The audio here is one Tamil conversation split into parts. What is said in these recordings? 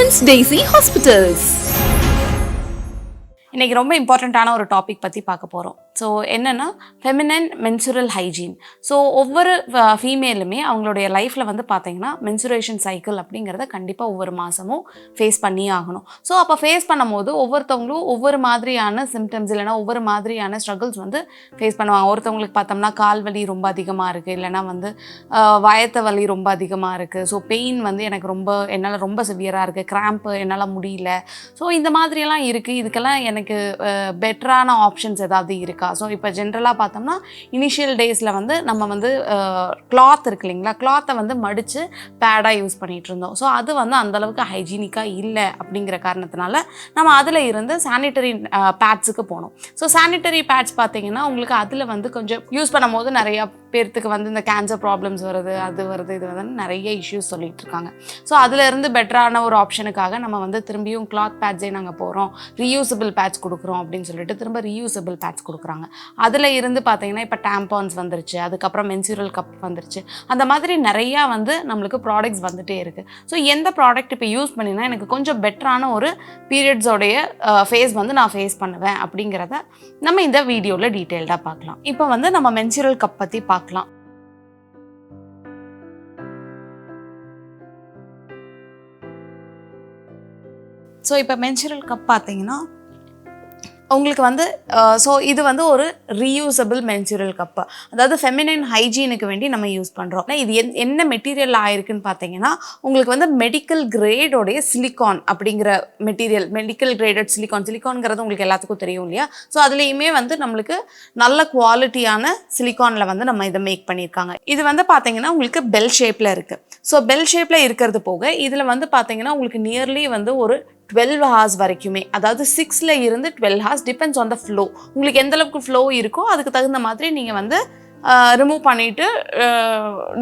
Prince Daisy Hospitals. இன்னைக்கு ரொம்ப இம்பார்ட்டண்ட்டான ஒரு டாபிக் பற்றி பார்க்க போகிறோம். ஸோ என்னென்னா ஃபெமினன் மென்சுரல் ஹைஜீன். ஸோ ஒவ்வொரு ஃபீமேலுமே அவங்களுடைய லைஃப்பில் வந்து பார்த்தீங்கன்னா மென்சுரேஷன் சைக்கிள் அப்படிங்கிறத கண்டிப்பாக ஒவ்வொரு மாதமும் ஃபேஸ் பண்ணி ஆகணும். ஸோ அப்போ ஃபேஸ் பண்ணும்போது ஒவ்வொருத்தவங்களும் ஒவ்வொரு மாதிரியான சிம்டம்ஸ் இல்லைனா ஒவ்வொரு மாதிரியான ஸ்ட்ரகிள்ஸ் வந்து ஃபேஸ் பண்ணுவாங்க. ஒருத்தவங்களுக்கு பார்த்தோம்னா கால் வலி ரொம்ப அதிகமாக இருக்குது, இல்லைனா வந்து வயத்த வலி ரொம்ப அதிகமாக இருக்குது. ஸோ பெயின் வந்து எனக்கு என்னால் ரொம்ப சிவியராக இருக்குது, கிராம்ப்பு என்னால் முடியல. ஸோ இந்த மாதிரியெல்லாம் இருக்குது. இதுக்கெல்லாம் எனக்கு பெட்டரான ஆப்ஷன்ஸ் ஏதாவது இருக்கா? ஸோ இப்போ ஜென்ரலாக பார்த்தோம்னா இனிஷியல் டேஸில் வந்து நம்ம வந்து கிளாத் இருக்கு இல்லைங்களா, கிளாத்தை வந்து மடித்து பேடாக யூஸ் பண்ணிகிட்டு இருந்தோம். ஸோ அது வந்து அந்தளவுக்கு ஹைஜீனிக்காக இல்லை அப்படிங்கிற காரணத்தினால நம்ம அதில் இருந்து சானிட்டரி பேட்ஸுக்கு போனோம். ஸோ சானிட்டரி பேட்ஸ் பார்த்தீங்கன்னா உங்களுக்கு அதில் வந்து கொஞ்சம் யூஸ் பண்ணும் போது நிறையா பேர்த்துக்கு வந்து இந்த கேன்சர் ப்ராப்ளம்ஸ் வருது, அது வருது, இது வந்து நிறைய இஷ்யூஸ் சொல்லிகிட்டு இருக்காங்க. ஸோ அதிலேருந்து பெட்டரான ஒரு ஆப்ஷனுக்காக நம்ம வந்து திரும்பியும் கிளாத் பேட்ஸே நாங்கள் போகிறோம், ரீயூசபிள் பேட்ஸ் கொடுக்குறோம் அப்படின்னு சொல்லிட்டு திரும்ப ரீயூசபிள் பேட்ஸ் கொடுக்குறாங்க. அதில் இருந்து பார்த்தீங்கன்னா இப்போ டேம்பான்ஸ் வந்துருச்சு, அதுக்கப்புறம் மென்சுரல் கப் வந்துருச்சு. அந்த மாதிரி நிறையா வந்து நம்மளுக்கு ப்ராடக்ட்ஸ் வந்துகிட்டே இருக்குது. ஸோ எந்த ப்ராடக்ட் இப்போ யூஸ் பண்ணினா எனக்கு கொஞ்சம் பெட்டரான ஒரு பீரியட்ஸோடைய ஃபேஸ் வந்து நான் ஃபேஸ் பண்ணுவேன் அப்படிங்கிறத நம்ம இந்த வீடியோவில் டீட்டெயில்டாக பார்க்கலாம். இப்போ வந்து நம்ம மென்சுரல் கப் பற்றி பார்க்கலாம். ஸோ இப்போ மென்சுரல் கப் பார்த்தீங்கன்னா உங்களுக்கு வந்து ஸோ இது வந்து ஒரு ரீயூசபிள் மென்சுரல் கப்பு, அதாவது ஃபெமினைன் ஹைஜீனுக்கு வேண்டி நம்ம யூஸ் பண்ணுறோம். இது என்ன மெட்டீரியல் ஆயிருக்குன்னு பார்த்தீங்கன்னா உங்களுக்கு வந்து மெடிக்கல் கிரேடோடைய சிலிக்கான் அப்படிங்கிற மெட்டீரியல், மெடிக்கல் கிரேடட் சிலிக்கான்ங்கிறது உங்களுக்கு எல்லாத்துக்கும் தெரியும் இல்லையா. ஸோ அதுலேயுமே வந்து நம்மளுக்கு நல்ல குவாலிட்டியான சிலிக்கானில் வந்து நம்ம இதை மேக் பண்ணியிருக்காங்க. இது வந்து பார்த்தீங்கன்னா உங்களுக்கு பெல் ஷேப்பில் இருக்குது. ஸோ பெல் ஷேப்பில் இருக்கிறது போக இதில் வந்து பார்த்தீங்கன்னா உங்களுக்கு நியர்லி வந்து ஒரு 12 hours வரைக்குமே, அதாவது 6ல் இருந்து 12 hours depends on the flow. உங்களுக்கு எந்த அளவுக்கு ஃப்ளோ இருக்கோ அதுக்கு தகுந்த மாதிரி நீங்கள் வந்து ரிமூவ் பண்ணிவிட்டு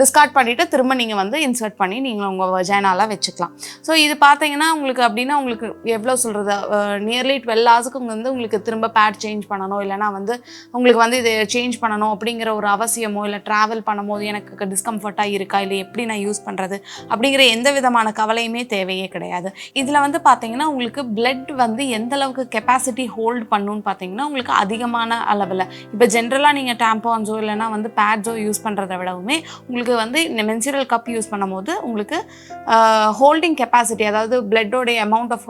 டிஸ்கார்ட் பண்ணிவிட்டு திரும்ப நீங்கள் வந்து இன்சர்ட் பண்ணி நீங்கள் உங்கள் வஜைனாலாம் வச்சுக்கலாம். ஸோ இது பார்த்தீங்கன்னா உங்களுக்கு அப்படின்னா உங்களுக்கு எவ்வளோ சொல்கிறது, நியர்லி 12 hours வந்து உங்களுக்கு திரும்ப பேட் சேஞ்ச் பண்ணணும், இல்லைனா வந்து உங்களுக்கு வந்து இது சேஞ்ச் பண்ணணும் அப்படிங்கிற ஒரு அவசியமோ, இல்லை ட்ராவல் பண்ணும்போது எனக்கு டிஸ்கம்ஃபர்ட்டாக இருக்கா, இல்லை எப்படி நான் யூஸ் பண்ணுறது அப்படிங்கிற எந்த விதமான கவலையுமே தேவையே கிடையாது. இதில் வந்து பார்த்தீங்கன்னா உங்களுக்கு பிளட் வந்து எந்த அளவுக்கு கெப்பாசிட்டி ஹோல்டு பண்ணணும்னு பார்த்தீங்கன்னா உங்களுக்கு அதிகமான அளவில், இப்போ ஜென்ரலாக நீங்கள் டேம்பான்ஸோ இல்லைனா வந்து பேட்ஸோ யூஸ் பண்ணுறதை விடவுமே உங்களுக்கு வந்து இந்த மென்சுரல் கப் யூஸ் பண்ணும்போது உங்களுக்கு ஹோல்டிங் கெப்பாசிட்டி, அதாவது பிளட்டோடைய அமௌண்ட் ஆஃப்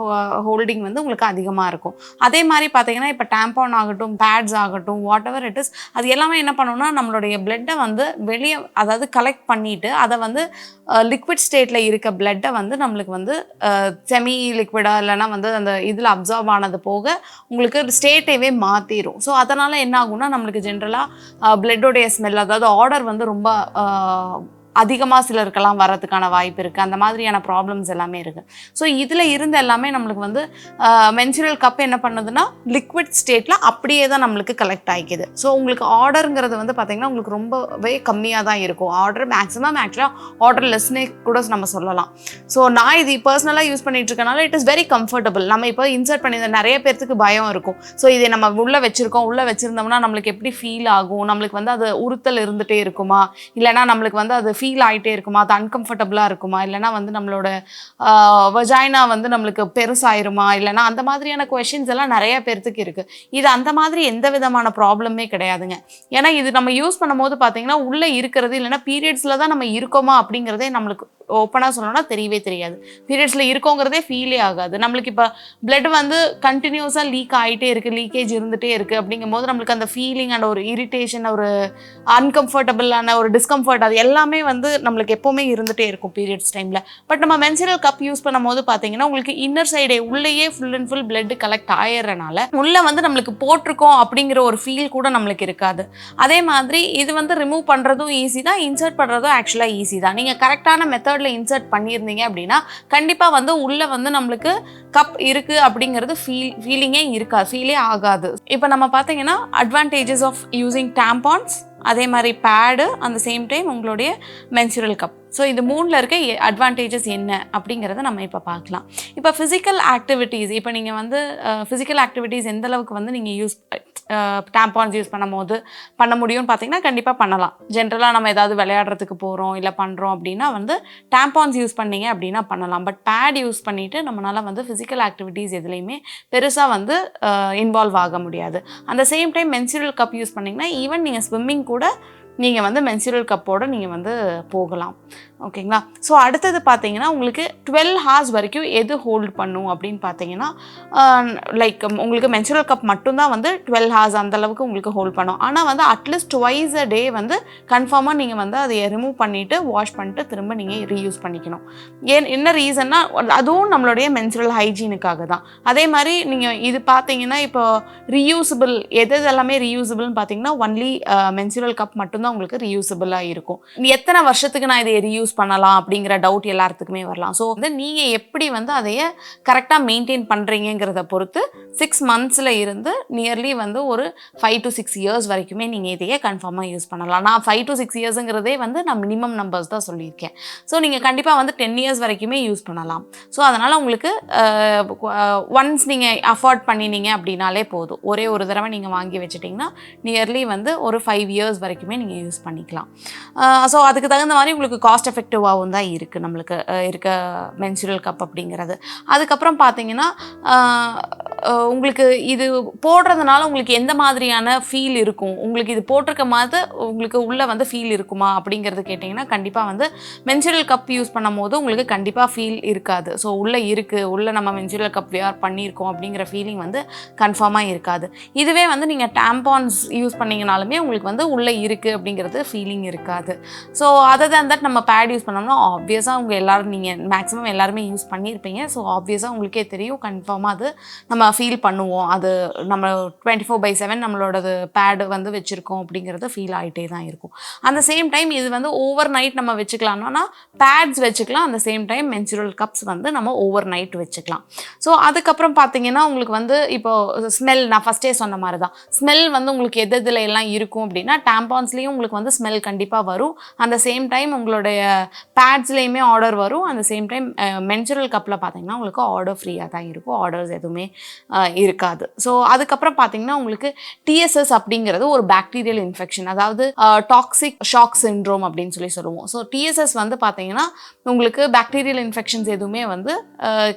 ஹோல்டிங் வந்து உங்களுக்கு அதிகமாக இருக்கும். அதே மாதிரி பார்த்தீங்கன்னா இப்போ டேம்பான் ஆகட்டும், பேட்ஸ் ஆகட்டும், வாட் எவர் இட் இஸ், அது எல்லாமே என்ன பண்ணணும்னா நம்மளுடைய பிளட்டை வந்து வெளியே, அதாவது கலெக்ட் பண்ணிவிட்டு அதை வந்து லிக்விட் ஸ்டேட்டில் இருக்க பிளட்டை வந்து நம்மளுக்கு வந்து செமி லிக்விடாக இல்லைனா வந்து அந்த இதில் அப்சார்ப் ஆனது போக உங்களுக்கு ஸ்டேட்டையே மாற்றிடும். ஸோ அதனால் என்ன ஆகும்னா நம்மளுக்கு ஜென்ரலாக பிளட்டோடைய ஸ்மெல், அதாவது ஆர்டர் வந்து ரொம்ப அதிகமாக சிலருக்கெல்லாம் வரதுக்கான வாய்ப்பு இருக்குது. அந்த மாதிரியான ப்ராப்ளம்ஸ் எல்லாமே இருக்குது. ஸோ இதில் இருந்து எல்லாமே நம்மளுக்கு வந்து மென்சுரல் கப் என்ன பண்ணுதுன்னா லிக்விட் ஸ்டேட்டில் அப்படியே தான் நம்மளுக்கு கலெக்ட் ஆகிக்குது. ஸோ உங்களுக்கு ஆர்டருங்கிறது வந்து பார்த்திங்கன்னா உங்களுக்கு ரொம்பவே கம்மியாக தான் இருக்கும். ஆர்டர் மேக்ஸிமம் ஆக்சுவலாக ஆர்டர் லெஸ்னே கூட நம்ம சொல்லலாம். ஸோ நான் இது பர்சனலாக யூஸ் பண்ணிட்டு இருக்கனால இட் இஸ் வெரி கம்ஃபர்டபுள். நம்ம இப்போ இன்சர்ட் பண்ணி நிறைய பேர்த்துக்கு பயம் இருக்கும். ஸோ இதை நம்ம உள்ளே வச்சுருந்தோம்னா நம்மளுக்கு எப்படி ஃபீல் ஆகும், நம்மளுக்கு வந்து அது உறுத்தல் இருந்துகிட்டே இருக்குமா, இல்லைனா நம்மளுக்கு வந்து அது ஃபீல் ஆகிட்டே இருக்குமா, அது அன்கம்ஃபர்டபுளாக இருக்குமா, இல்லைனா வந்து நம்மளோட வஜைனா வந்து நம்மளுக்கு பெருசாயிருமா, இல்லைனா அந்த மாதிரியான கொஷின்ஸ் எல்லாம் நிறைய பேர்த்துக்கு இருக்குது. இது அந்த மாதிரி எந்த விதமான ப்ராப்ளமே கிடையாதுங்க. ஏன்னா இது நம்ம யூஸ் பண்ணும்போது பார்த்தீங்கன்னா உள்ளே இருக்கிறது, இல்லைனா பீரியட்ஸில் தான் நம்ம இருக்கோமா அப்படிங்கிறதே நம்மளுக்கு ஓப்பனாக சொல்லணும்னா தெரியவே தெரியாது. பீரியட்ஸில் இருக்கோங்கிறதே ஃபீலே ஆகாது. நம்மளுக்கு இப்போ பிளட் வந்து கண்டினியூஸாக லீக் ஆகிட்டே இருக்குது, லீக்கேஜ் இருந்துகிட்டே இருக்குது அப்படிங்கும்போது நம்மளுக்கு அந்த ஃபீலிங் அண்ட் ஒரு இரிட்டேஷன், ஒரு அன்கம்ஃபர்டபுளான ஒரு டிஸ்கம்ஃபர்ட், அது எல்லாமே வந்து நம்மளுக்கு எப்போவுமே இருந்துகிட்டே இருக்கும் பீரியட்ஸ் டைமில். பட் நம்ம மென்சுரல் கப் யூஸ் பண்ணும்போது பார்த்தீங்கன்னா உங்களுக்கு இன்னர் சைடே உள்ளேயே full and full blood collect ஆயிடுறனால உள்ளே வந்து நம்மளுக்கு போட்டிருக்கோம் அப்படிங்கிற ஒரு ஃபீல் கூட நம்மளுக்கு இருக்காது. அதே மாதிரி இது வந்து ரிமூவ் பண்ணுறதும் ஈஸி தான், இன்சர்ட் பண்ணுறதும் ஆக்சுவலாக ஈஸி தான். நீங்கள் கரெக்டான மெத்தடில் இன்சர்ட் பண்ணியிருந்தீங்க அப்படின்னா கண்டிப்பாக வந்து உள்ளே வந்து நம்மளுக்கு கப் இருக்குது அப்படிங்கிறது ஃபீலிங்கே இருக்காது, ஃபீலே ஆகாது. இப்போ நம்ம பார்த்தீங்கன்னா அட்வான்டேஜஸ் ஆஃப் யூஸிங் டேம்பான்ஸ், அதே மாதிரி பேடு, அந்த சேம் டைம் உங்களுடைய மென்சுரல் கப். ஸோ இது மூணில் இருக்க அட்வான்டேஜஸ் என்ன அப்படிங்கிறத நம்ம இப்போ பார்க்கலாம். இப்போ ஃபிசிக்கல் ஆக்டிவிட்டீஸ், இப்போ நீங்கள் வந்து ஃபிசிக்கல் ஆக்டிவிட்டீஸ் எந்தளவுக்கு வந்து நீங்கள் டேம்பான்ஸ் யூஸ் பண்ண முடியும்னு பார்த்தீங்கன்னா கண்டிப்பாக பண்ணலாம். ஜென்ரலாக நம்ம ஏதாவது விளையாடுறதுக்கு போகிறோம் இல்லை பண்ணுறோம் அப்படின்னா வந்து டேம்பான்ஸ் யூஸ் பண்ணீங்க அப்படின்னா பண்ணலாம். பட் பேட் யூஸ் பண்ணிவிட்டு நம்மளால் வந்து ஃபிசிக்கல் ஆக்டிவிட்டீஸ் எதுலேயுமே பெருசாக வந்து இன்வால்வ் ஆக முடியாது. அந்த same time menstrual cup use பண்ணிங்கன்னா ஈவன் நீங்கள் ஸ்விம்மிங் கூட நீங்கள் வந்து மென்சுரல் கப்போடு நீங்கள் வந்து போகலாம். ஓகேங்களா? ஸோ அடுத்தது பார்த்தீங்கன்னா உங்களுக்கு 12 ஹார்ஸ் வரைக்கும் எது ஹோல்ட் பண்ணும் அப்படின்னு பார்த்தீங்கன்னா லைக் உங்களுக்கு மென்சுரல் கப் மட்டும்தான் வந்து 12 ஹார்ஸ் அந்தளவுக்கு உங்களுக்கு ஹோல்ட் பண்ணும். ஆனால் வந்து அட்லீஸ்ட் ட்வைஸ் அ டே வந்து கன்ஃபார்மாக நீங்கள் வந்து அதை ரிமூவ் பண்ணிவிட்டு வாஷ் பண்ணிட்டு திரும்ப நீங்கள் ரீயூஸ் பண்ணிக்கணும். என்ன ரீசன்னா அதுவும் நம்மளுடைய மென்சுரல் ஹைஜீனுக்காக தான். அதே மாதிரி நீங்கள் இது பார்த்தீங்கன்னா இப்போ ரீயூசபிள் எல்லாமே ரீயூசபிள்னு பார்த்தீங்கன்னா ஒன்லி மென்சுரல் கப் மட்டும்தான் உங்களுக்கு ரீயூசபிளாக இருக்கும். எத்தனை வருஷத்துக்கு நான் இதை ரீயூஸ் பண்ணலாம் அப்படிங்கிற டவுட் எல்லாத்துக்குமே வரலாம். ஸோ வந்து நீங்கள் எப்படி வந்து அதைய கரெக்டாக மெயின்டைன் பண்ணுறீங்கிறத பொறுத்து 6 மந்த்ஸில் இருந்து நியர்லி வந்து ஒரு 5 to 6 இயர்ஸ் வரைக்குமே நீங்கள் இதையே கன்ஃபார்மாக யூஸ் பண்ணலாம். நான் 5 to 6 இயர்ஸுங்கிறதே வந்து நான் மினிமம் நம்பர்ஸ் தான் சொல்லியிருக்கேன். ஸோ நீங்கள் கண்டிப்பாக வந்து 10 இயர்ஸ் வரைக்குமே யூஸ் பண்ணலாம். ஸோ அதனால் உங்களுக்கு ஒன்ஸ் நீங்கள் அஃபோர்ட் பண்ணினீங்க அப்படின்னாலே போதும். ஒரே ஒரு தடவை நீங்கள் வாங்கி வச்சுட்டிங்கன்னா நியர்லி வந்து ஒரு 5 இயர்ஸ் வரைக்குமே நீங்கள் யூஸ் பண்ணிக்கலாம். ஸோ அதுக்கு தகுந்த மாதிரி உங்களுக்கு காஸ்ட் எஃபெக்டிவாகவும் தான் இருக்குது நம்மளுக்கு இருக்க மென்சுரல் கப் அப்படிங்கிறது. அதுக்கப்புறம் பார்த்தீங்கன்னா உங்களுக்கு இது போடுறதுனால உங்களுக்கு எந்த மாதிரியான ஃபீல் இருக்கும், உங்களுக்கு இது போட்டிருக்க மாதிரி உங்களுக்கு உள்ளே வந்து ஃபீல் இருக்குமா அப்படிங்கிறது கேட்டிங்கன்னா கண்டிப்பாக வந்து மென்சுரல் கப் யூஸ் பண்ணும் போது உங்களுக்கு கண்டிப்பாக ஃபீல் இருக்காது. ஸோ உள்ளே நம்ம மென்சுரல் கப் வேர் பண்ணியிருக்கோம் அப்படிங்கிற ஃபீலிங் வந்து கன்ஃபார்மாக இருக்காது. இதுவே வந்து நீங்கள் டேம்பான்ஸ் யூஸ் பண்ணிங்கனாலுமே உங்களுக்கு வந்து உள்ளே இருக்குது அப்படிங்கிறது ஃபீலிங் இருக்காது. ஸோ அதை தான் நம்ம பேட் யூஸ் பண்ணோம்னா ஆப்வியஸாக நீங்கள் மேக்ஸிமம் எல்லாருமே யூஸ் பண்ணியிருப்பீங்க. ஸோ ஆப்வியஸாக உங்களுக்கே தெரியும் கன்ஃபார்மாக அது நம்ம ஃபீல் பண்ணுவோம். அது நம்ம 24/7 நம்மளோடது பேடு வந்து வச்சுருக்கோம் அப்படிங்கிறது ஃபீல் ஆகிட்டே தான் இருக்கும். அந்த சேம் டைம் இது வந்து ஓவர் நைட் நம்ம வச்சுக்கலாம்னா பேட்ஸ் வச்சுக்கலாம். அந்த சேம் டைம் மென்சுரல் கப்ஸ் வந்து நம்ம ஓவர் நைட் வச்சுக்கலாம். ஸோ அதுக்கப்புறம் பார்த்தீங்கன்னா உங்களுக்கு வந்து இப்போது ஸ்மெல் நான் ஃபஸ்ட்டே சொன்ன மாதிரி தான் ஸ்மெல் வந்து உங்களுக்கு எதில் எல்லாம் இருக்கும் அப்படின்னா டேம்பான்ஸ்லேயும் உங்களுக்கு வந்து ஸ்மெல் கண்டிப்பாக வரும். அந்த சேம் டைம் உங்களுடைய பேட்ஸ்லேயுமே ஆர்டர் வரும். அந்த சேம் டைம் மென்சுரல் கப்பில் பார்த்தீங்கன்னா உங்களுக்கு ஆர்டர் ஃப்ரீயாக தான் இருக்கும். ஆர்டர்ஸ் எதுவுமே இருக்காது. ஸோ அதுக்கப்புறம் பார்த்தீங்கன்னா உங்களுக்கு டிஎஸ்எஸ் அப்படிங்கிறது ஒரு பாக்டீரியல் இன்ஃபெக்ஷன், அதாவது டாக்ஸிக் ஷாக் சிண்ட்ரோம் அப்படின்னு சொல்லுவோம். ஸோ டிஎஸ்எஸ் வந்து பார்த்தீங்கன்னா உங்களுக்கு பாக்டீரியல் இன்ஃபெக்ஷன்ஸ் எதுவுமே வந்து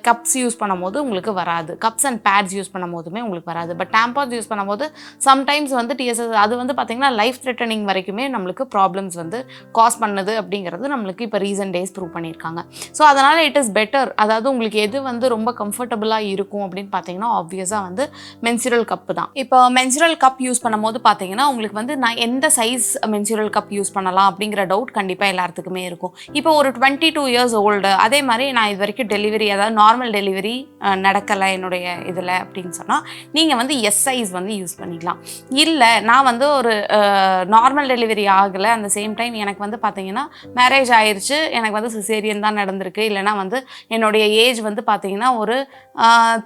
கப்ஸ் யூஸ் பண்ணும்போது உங்களுக்கு வராது. கப்ஸ் அண்ட் பேட்ஸ் யூஸ் பண்ணும் போதுமே உங்களுக்கு வராது. பட் டேம்பான்ஸ் யூஸ் பண்ணும்போது சம்டைம்ஸ் வந்து டிஎஸ்எஸ் அது வந்து பார்த்தீங்கன்னா லைஃப் த்ரெட்டனிங் வரைக்குமே நம்மளுக்கு ப்ராப்ளம்ஸ் வந்து காஸ் பண்ணுது அப்படிங்கிறது நம்மளுக்கு இப்போ ரீசன்ட் டேஸ் ப்ரூவ் பண்ணியிருக்காங்க. ஸோ அதனால் இட் இஸ் பெட்டர், அதாவது உங்களுக்கு எது வந்து ரொம்ப கம்ஃபர்டபுளாக இருக்கும் அப்படின்னு பார்த்தீங்கன்னா ஆப்வியஸாக வந்து மென்சுரல் கப்பு தான். இப்போ மென்சுரல் கப் யூஸ் பண்ணும்போது பார்த்தீங்கன்னா உங்களுக்கு வந்து நான் எந்த சைஸ் மென்சுரல் கப் யூஸ் பண்ணலாம் அப்படிங்கிற டவுட் கண்டிப்பாக எல்லாத்துக்குமே இருக்கும். இப்போ ஒரு 22 இயர்ஸ் ஓல்டு, அதே மாதிரி நான் இது வரைக்கும் டெலிவரி அதாவது நார்மல் டெலிவரி நடக்கலை என்னுடைய இதில் அப்படின்னு சொன்னால் நீங்கள் வந்து எஸ் சைஸ் வந்து யூஸ் பண்ணிக்கலாம். இல்லை நான் வந்து ஒரு நார்மல் டெலிவரி ஆகலை, அந்த சேம் டைம் எனக்கு வந்து பார்த்தீங்கன்னா மேரேஜ் ஆயிடுச்சு, எனக்கு வந்து சிசேரியன் தான் நடந்திருக்கு, இல்லைனா வந்து என்னுடைய ஏஜ் வந்து பார்த்தீங்கன்னா ஒரு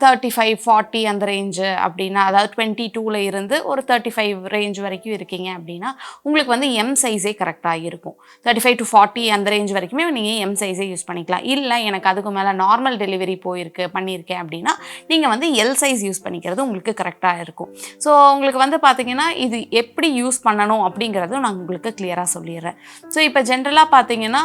35-40 அந்த ரேஞ்சு அப்படின்னா, அதாவது 22 இருந்து ஒரு 35 ரேஞ்ச் வரைக்கும் இருக்கீங்க அப்படின்னா உங்களுக்கு வந்து எம் சைஸே கரெக்டாக இருக்கும். 35 to 40 அந்த ரேஞ்ச் வரைக்குமே நீங்கள் எம் சைஸே யூஸ் பண்ணிக்கலாம். இல்லை எனக்கு அதுக்கு மேலே நார்மல் டெலிவரி பண்ணியிருக்கேன் அப்படின்னா நீங்கள் வந்து எல் சைஸ் யூஸ் பண்ணிக்கிறது உங்களுக்கு கரெக்டாக இருக்கும். ஸோ உங்களுக்கு வந்து பார்த்தீங்கன்னா இது எப்படி யூஸ் பண்ணணும் அப்படிங்கிறதும் நான் உங்களுக்கு கிளியராக சொல்லிடுறேன். ஸோ இப்போ ஜென்ரலாக பார்த்தீங்கன்னா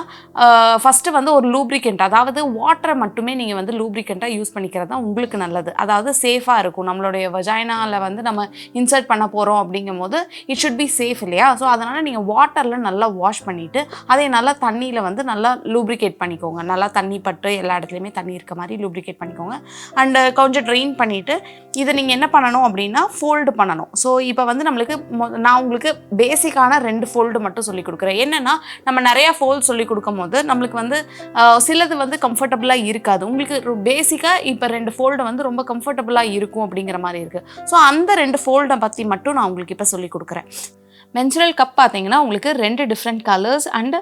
ஃபஸ்ட்டு வந்து ஒரு லூப்ரிகண்ட், அதாவது வாட்டரை மட்டுமே நீங்கள் வந்து லூப்ரிகண்ட்டாக யூஸ் பண்ணிக்கிறது தான் உங்களுக்கு நல்லது. அதாவது சேஃபாக இருக்கும். நம்மளுடைய வஜைனாவில் வந்து நம்ம இன்சர்ட் பண்ண போகிறோம் அப்படிங்கும் போது இட் ஷுட் பி சேஃப் இல்லையா? ஸோ அதனால் நீங்கள் வாட்டரில் நல்லா வாஷ் பண்ணிவிட்டு அதை நல்லா தண்ணியில் வந்து நல்லா லூப்ரிகேட் பண்ணிக்கோங்க. நல்லா தண்ணி பட்டு எல்லா இடத்துலையுமே தண்ணி இருக்க மாதிரி லூப்ரிகேட் பண்ணிக்கோங்க. அண்டு கொஞ்சம் ட்ரெயின் பண்ணிவிட்டு இதை நீங்கள் என்ன பண்ணணும் அப்படின்னா ஃபோல்டு பண்ணணும். ஸோ இப்போ வந்து நம்மளுக்கு நான் உங்களுக்கு பேசிக்கான 2 ஃபோல்டு மட்டும் சொல்லிக் கொடுக்குறேன். என்னென்னா நம்ம நிறையா ஃபோல்ட் சொல்லிக் கொடுக்கும் போது நம்மளுக்கு வந்து சிலது வந்து கம்ஃபர்டபுளாக இருக்காது. உங்களுக்கு பேசிக்காக இப்போ 2 ஃபோல்டு வந்து ரொம்ப கம்ஃபர்டபுளாக இருக்கும் அப்படிங்கிற மாதிரி இருக்குது. ஸோ அந்த 2 ஃபோல்டை பற்றி மட்டும் நான் உங்களுக்கு இப்போ சொல்லிக் கொடுக்குறேன். மென்சுரல் கப் பார்த்தீங்கன்னா உங்களுக்கு 2 டிஃப்ரெண்ட் கலர்ஸ் அண்ட்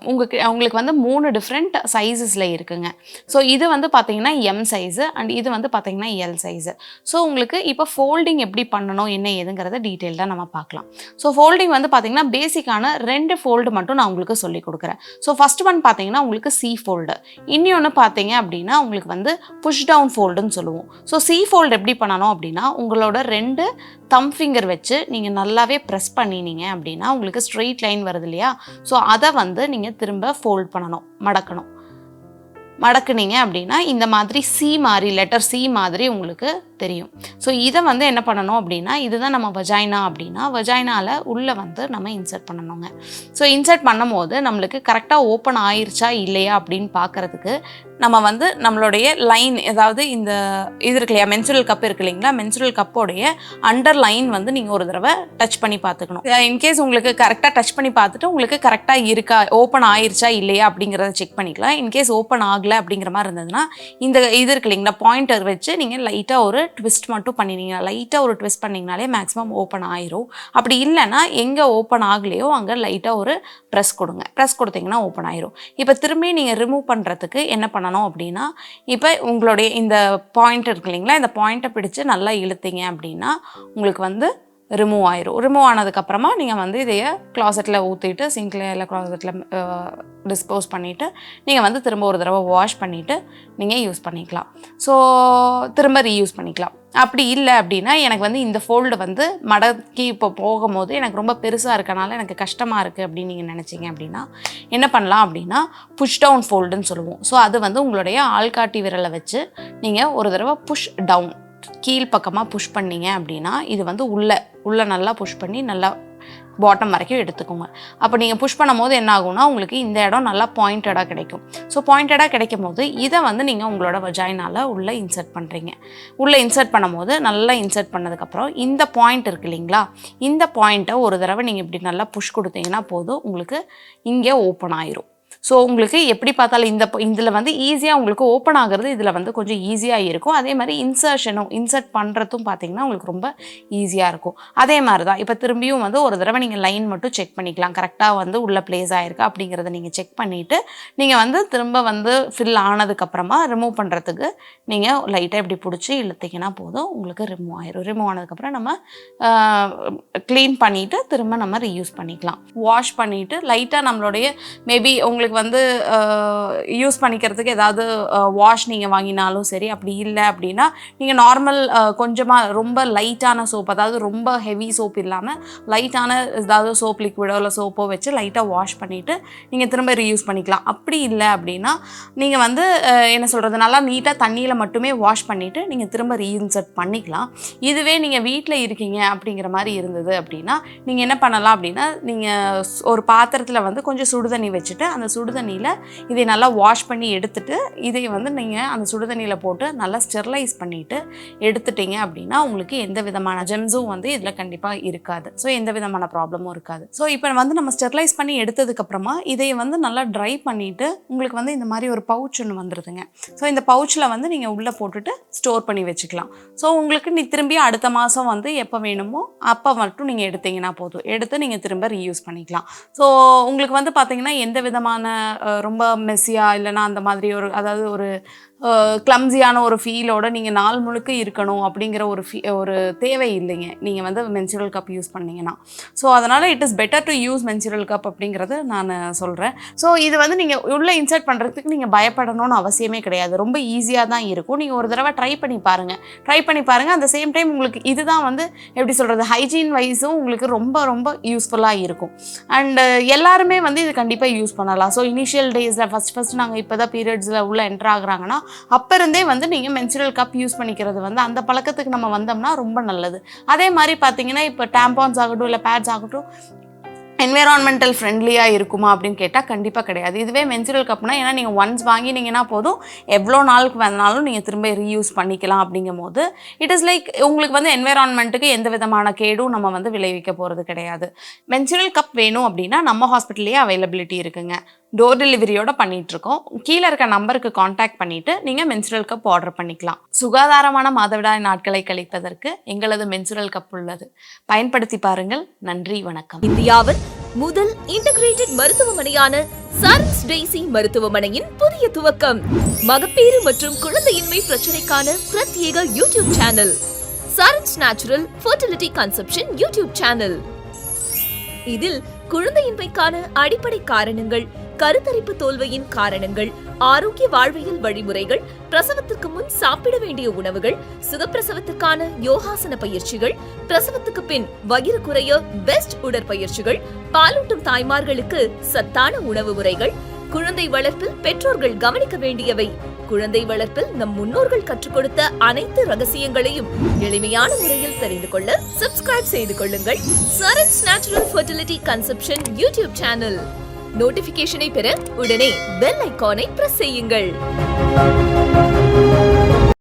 உங்களுக்கு வந்து 3 டிஃப்ரெண்ட் சைஸஸில் இருக்குங்க. ஸோ இது வந்து பார்த்தீங்கன்னா எம் சைஸு அண்ட் இது வந்து பார்த்தீங்கன்னா எல் சைஸு. ஸோ உங்களுக்கு இப்போ ஃபோல்டிங் எப்படி பண்ணணும் என்ன ஏதுங்கிறத டீட்டெயில்டாக நம்ம பார்க்கலாம். ஸோ ஃபோல்டிங் வந்து பார்த்தீங்கன்னா பேசிக்கான 2 ஃபோல்டு மட்டும் நான் உங்களுக்கு சொல்லிக் கொடுக்குறேன். ஸோ ஃபஸ்ட் ஒன் பார்த்தீங்கன்னா உங்களுக்கு சி ஃபோல்டு, இன்னொன்று பார்த்தீங்க அப்படின்னா உங்களுக்கு வந்து புஷ் டவுன் ஃபோல்டுன்னு சொல்லுவோம். ஸோ சி ஃபோல்டு எப்படி பண்ணணும் அப்படின்னா உங்களோட 2 தம் ஃபிங்கர் வச்சு நீங்கள் நல்லாவே ப்ரெஸ் பண்ணினீங்க அப்படின்னா உங்களுக்கு ஸ்ட்ரெயிட் லைன் வருது இல்லையா? ஸோ அதை வந்து நீங்கள் திரும்ப ஃபோல்ட் பண்ணணும், மடக்குனீங்க அப்படின்னா இந்த மாதிரி லெட்டர் சி மாதிரி உங்களுக்கு தெரியும். ஸோ இதை வந்து என்ன பண்ணணும் அப்படின்னா, இதுதான் நம்ம வஜைனா அப்படின்னா வஜைனால உள்ளே வந்து நம்ம இன்சர்ட் பண்ணணுங்க. ஸோ இன்சர்ட் பண்ணும் போது நம்மளுக்கு கரெக்டாக ஓப்பன் ஆயிருச்சா இல்லையா அப்படின்னு பார்க்குறதுக்கு நம்ம வந்து நம்மளுடைய லைன், அதாவது இந்த இது இருக்கு இல்லையா, மென்சுரல் கப் இருக்கு இல்லைங்களா, மென்சுரல் கப்போடைய அண்டர் லைன் வந்து நீங்கள் ஒரு தடவை டச் பண்ணி பார்த்துக்கணும். இன்கேஸ் உங்களுக்கு கரெக்டாக டச் பண்ணி பார்த்துட்டு உங்களுக்கு கரெக்டாக இருக்கா, ஓப்பன் ஆயிருச்சா இல்லையா அப்படிங்கிறத செக் பண்ணிக்கலாம். இன்கேஸ் ஓப்பன் ஆகலை அப்படிங்கிற மாதிரி இருந்ததுன்னா இந்த இது இருக்கு இல்லைங்களா, பாயிண்டர் வச்சு நீங்கள் லைட்டாக ஒரு ட்விஸ்ட் மட்டும் பண்ணினீங்க, லைட்டாக ஒரு ட்விஸ்ட் பண்ணிங்கனாலே மேக்ஸிமம் ஓப்பன் ஆயிரும். அப்படி இல்லைன்னா எங்கே ஓப்பன் ஆகலையோ அங்கே லைட்டாக ஒரு ப்ரெஸ் கொடுங்க, ப்ரெஸ் கொடுத்தீங்கன்னா ஓப்பன் ஆயிரும். இப்போ திரும்பி நீங்கள் ரிமூவ் பண்ணுறதுக்கு என்ன பண்ணணும் அப்படின்னா, இப்போ உங்களுடைய இந்த பாயிண்ட் இருக்கு இல்லைங்களா, இந்த பாயிண்ட்டை பிடிச்சு நல்லா இழுத்தீங்க அப்படின்னா உங்களுக்கு வந்து ரிமூவ் ஆயிரும். ரிமூவ் ஆனதுக்கப்புறமா நீங்கள் வந்து இதைய க்ளாசெட்டில் ஊற்றிட்டு, சிங்கில் இல்லை க்ளாசெட்டில் டிஸ்போஸ் பண்ணிவிட்டு நீங்கள் வந்து திரும்ப ஒரு தடவை வாஷ் பண்ணிவிட்டு நீங்கள் யூஸ் பண்ணிக்கலாம். ஸோ திரும்ப ரீயூஸ் பண்ணிக்கலாம். அப்படி இல்லை அப்படின்னா எனக்கு வந்து இந்த ஃபோல்டு வந்து மடக்கி இப்போ போகும்போது எனக்கு ரொம்ப பெருசாக இருக்கனால எனக்கு கஷ்டமாக இருக்குது அப்படின்னு நீங்கள் நினச்சிங்க அப்படின்னா என்ன பண்ணலாம் அப்படின்னா, புஷ் டவுன் ஃபோல்டுன்னு சொல்லுவோம். ஸோ அது வந்து உங்களுடைய ஆள்காட்டி விரலை வச்சு நீங்கள் ஒரு தடவை புஷ் டவுன், கீழ் பக்கமாக புஷ் பண்ணிங்க அப்படின்னா இது வந்து உள்ளே நல்லா புஷ் பண்ணி நல்லா பாட்டம் வரைக்கும் எடுத்துக்கோங்க. அப்போ நீங்கள் புஷ் பண்ணும் போது என்ன ஆகும்னா உங்களுக்கு இந்த இடம் நல்லா பாயிண்டடாக கிடைக்கும். ஸோ பாயிண்டடாக கிடைக்கும் போது இதை வந்து நீங்கள் உங்களோட வஜைனால உள்ளே இன்சர்ட் பண்ணுறீங்க. உள்ளே இன்சர்ட் பண்ணும் போது நல்லா இன்சர்ட் பண்ணதுக்கப்புறம் இந்த பாயிண்ட் இருக்குது இல்லைங்களா, இந்த பாயிண்ட்டை ஒரு தடவை நீங்கள் இப்படி நல்லா புஷ் கொடுத்தீங்கன்னா போதும், உங்களுக்கு இங்கே ஓப்பன் ஆயிரும். ஸோ உங்களுக்கு எப்படி பார்த்தாலும் இதில் வந்து ஈஸியாக உங்களுக்கு ஓப்பன் ஆகிறது இதில் வந்து கொஞ்சம் ஈஸியாக இருக்கும். அதே மாதிரி இன்சர்ட் பண்ணுறதும் பார்த்திங்கன்னா உங்களுக்கு ரொம்ப ஈஸியாக இருக்கும். அதே மாதிரி தான் இப்போ திரும்பியும் வந்து ஒரு தடவை நீங்கள் லைன் மட்டும் செக் பண்ணிக்கலாம், கரெக்டாக வந்து உள்ள ப்ளேஸ் ஆகிருக்கா அப்படிங்கிறத நீங்கள் செக் பண்ணிவிட்டு நீங்கள் வந்து திரும்ப வந்து ஃபில் ஆனதுக்கப்புறமா ரிமூவ் பண்ணுறதுக்கு நீங்கள் லைட்டாக இப்படி பிடிச்சி இழுத்திங்கன்னா போதும், உங்களுக்கு ரிமூவ் ஆயிரும். ரிமூவ் ஆனதுக்கப்புறம் நம்ம க்ளீன் பண்ணிவிட்டு திரும்ப நம்ம ரீயூஸ் பண்ணிக்கலாம். வாஷ் பண்ணிவிட்டு லைட்டாக நம்மளுடைய மேபி உங்களுக்கு வந்து யூஸ் பண்ணிக்கிறதுக்கு ஏதாவது வாஷ் நீங்கள் வாங்கினாலும் சரி, அப்படி இல்லை அப்படின்னா நீங்கள் நார்மல் கொஞ்சமாக ரொம்ப லைட்டான சோப், அதாவது ரொம்ப ஹெவி சோப் இல்லாமல் லைட்டான ஏதாவது சோப் லிக்விடோ இல்லை சோப்போ வச்சு லைட்டாக வாஷ் பண்ணிவிட்டு நீங்கள் திரும்ப ரீயூஸ் பண்ணிக்கலாம். அப்படி இல்லை அப்படின்னா நீங்கள் வந்து என்ன சொல்கிறது, நல்லா நீட்டாக தண்ணியில் மட்டுமே வாஷ் பண்ணிவிட்டு நீங்கள் திரும்ப ரீஇன்சர்ட் பண்ணிக்கலாம். இதுவே நீங்கள் வீட்டில் இருக்கீங்க அப்படிங்கிற மாதிரி இருந்தது அப்படின்னா நீங்கள் என்ன பண்ணலாம் அப்படின்னா, நீங்கள் ஒரு பாத்திரத்தில் வந்து கொஞ்சம் சுடுதண்ணி வச்சுட்டு அந்த சுடுதண்ணியில் இதை நல்லா வாஷ் பண்ணி எடுத்துட்டு இதை வந்து நீங்கள் அந்த சுடுதண்ணியில் போட்டு நல்லா ஸ்டெர்லைஸ் பண்ணிவிட்டு எடுத்துட்டீங்க அப்படின்னா உங்களுக்கு எந்த விதமான ஜெம்ஸும் வந்து இதில் கண்டிப்பாக இருக்காது. ஸோ எந்த விதமான ப்ராப்ளமும் இருக்காது. ஸோ இப்போ வந்து நம்ம ஸ்டெர்லைஸ் பண்ணி எடுத்ததுக்கப்புறமா இதை வந்து நல்லா ட்ரை பண்ணிவிட்டு உங்களுக்கு வந்து இந்த மாதிரி ஒரு பவுச் ஒன்று வந்துடுதுங்க. ஸோ இந்த பவுச்சில் வந்து நீங்கள் உள்ளே போட்டுட்டு ஸ்டோர் பண்ணி வச்சுக்கலாம். ஸோ உங்களுக்கு திரும்பி அடுத்த மாதம் வந்து எப்போ வேணுமோ அப்போ மட்டும் நீங்கள் எடுத்தீங்கன்னா போதும், எடுத்து நீங்கள் திரும்ப ரீயூஸ் பண்ணிக்கலாம். ஸோ உங்களுக்கு வந்து பார்த்தீங்கன்னா எந்த விதமான ரொம்ப மெஸ்ஸியாக இல்லைனா அந்த மாதிரி அதாவது ஒரு கிளம்ஸியான ஒரு ஃபீலோட நீங்கள் நாள் முழுக்க இருக்கணும் அப்படிங்கிற ஒரு தேவை இல்லைங்க நீங்கள் வந்து மென்சுரல் கப் யூஸ் பண்ணிங்கன்னா. ஸோ அதனால் it is better to use menstrual cup அப்படிங்கிறது நான் சொல்கிறேன். ஸோ இது வந்து நீங்கள் உள்ளே இன்சர்ட் பண்ணுறதுக்கு நீங்கள் பயப்படணும்னு அவசியமே கிடையாது, ரொம்ப ஈஸியாக தான் இருக்கும். நீங்கள் ஒரு தடவை ட்ரை பண்ணி பாருங்கள். அந்த சேம் டைம் உங்களுக்கு இதுதான் வந்து எப்படி சொல்கிறது, ஹைஜீன் வைஸும் உங்களுக்கு ரொம்ப ரொம்ப யூஸ்ஃபுல்லாக இருக்கும். அண்டு எல்லாருமே வந்து இது கண்டிப்பாக யூஸ் பண்ணலாம். ஸோ இனிஷியல் டேஸில் ஃபஸ்ட் நாங்கள் இப்போ தான் பீரியட்ஸில் உள்ளே என்ட்ரு ஆகுறாங்கன்னா அப்போ இருந்தே வந்து நீங்கள் மென்சுரல் கப் யூஸ் பண்ணிக்கிறது வந்து அந்த பழக்கத்துக்கு நம்ம வந்தோம்னா ரொம்ப நல்லது. அதே மாதிரி பார்த்தீங்கன்னா இப்போ டேம்பான்ஸ் ஆகட்டும் இல்லை பேட்ஸ் ஆகட்டும் என்வைரான்மெண்டல் ஃப்ரெண்ட்லியாக இருக்குமா அப்படின்னு கேட்டால் கண்டிப்பாக கிடையாது. இதுவே மென்சுரல் கப்னா ஏன்னா நீங்கள் ஒன்ஸ் வாங்கினீங்கன்னா போதும், எவ்வளோ நாளுக்கு வேணாலும் நீங்கள் திரும்ப ரீயூஸ் பண்ணிக்கலாம். அப்படிங்கும் போது இட் இஸ் லைக் உங்களுக்கு வந்து என்வைரான்மெண்ட்டுக்கு எந்த விதமான கேடும் நம்ம வந்து விளைவிக்க போகிறது கிடையாது. மென்சுரல் கப் வேணும் அப்படின்னா நம்ம ஹாஸ்பிட்டல்லையே அவைலபிலிட்டி இருக்குங்க, டோர் டெலிவரியோட பண்ணிகிட்ருக்கோம். கீழே இருக்க நம்பருக்கு காண்டாக்ட் பண்ணிவிட்டு நீங்கள் மென்சுரல் கப் ஆர்டர் பண்ணிக்கலாம். சுகாதாரமான மாதவிடாய் நாட்களை கழிப்பதற்கு எங்களது மென்சுரல் கப் உள்ளது, பயன்படுத்தி பாருங்கள். நன்றி, வணக்கம். இந்தியாவின் முதல் இன்டகிரேட்டட் மருத்துவமனையான சாரன்ஸ் டெய்சி மருத்துவமனையின் புதிய துவக்கம். மகப்பேறு மற்றும் குழந்தையின்மை பிரச்சனைக்கான பிரத்யேக YouTube channel Saran's natural fertility conception YouTube channel. இதில் குழந்தையின்மைக்கான அடிப்படை காரணங்கள், கருத்தரிப்பு தோல்வியின் காரணங்கள், ஆரோக்கிய வாழ்வியல் வழிமுறைகள், பிரசவத்திற்கு முன் சாப்பிட வேண்டிய உணவுகள், சுகப்பிரசவத்திற்கான யோகாசன பயிற்சிகள், பிரசவத்துக்கு பின் வயிறு குறைய பெஸ்ட் உடற்பயிற்சிகள், பாலூட்டும் தாய்மார்களுக்கு சத்தான உணவு முறைகள், குழந்தை வளர்ப்பில் பெற்றோர்கள் கவனிக்க வேண்டியவை, குழந்தை வளர்ப்பில் நம் முன்னோர்கள் கற்றுக் கொடுத்த அனைத்து ரகசியங்களையும் எளிமையான முறையில் தெரிந்து கொள்ள சப்ஸ்கிரைப் செய்து கொள்ளுங்கள் Saran's natural fertility conception YouTube channel. நோட்டிபிகேஷனை பெற உடனே பெல் ஐகானை பிரஸ் செய்யுங்கள்.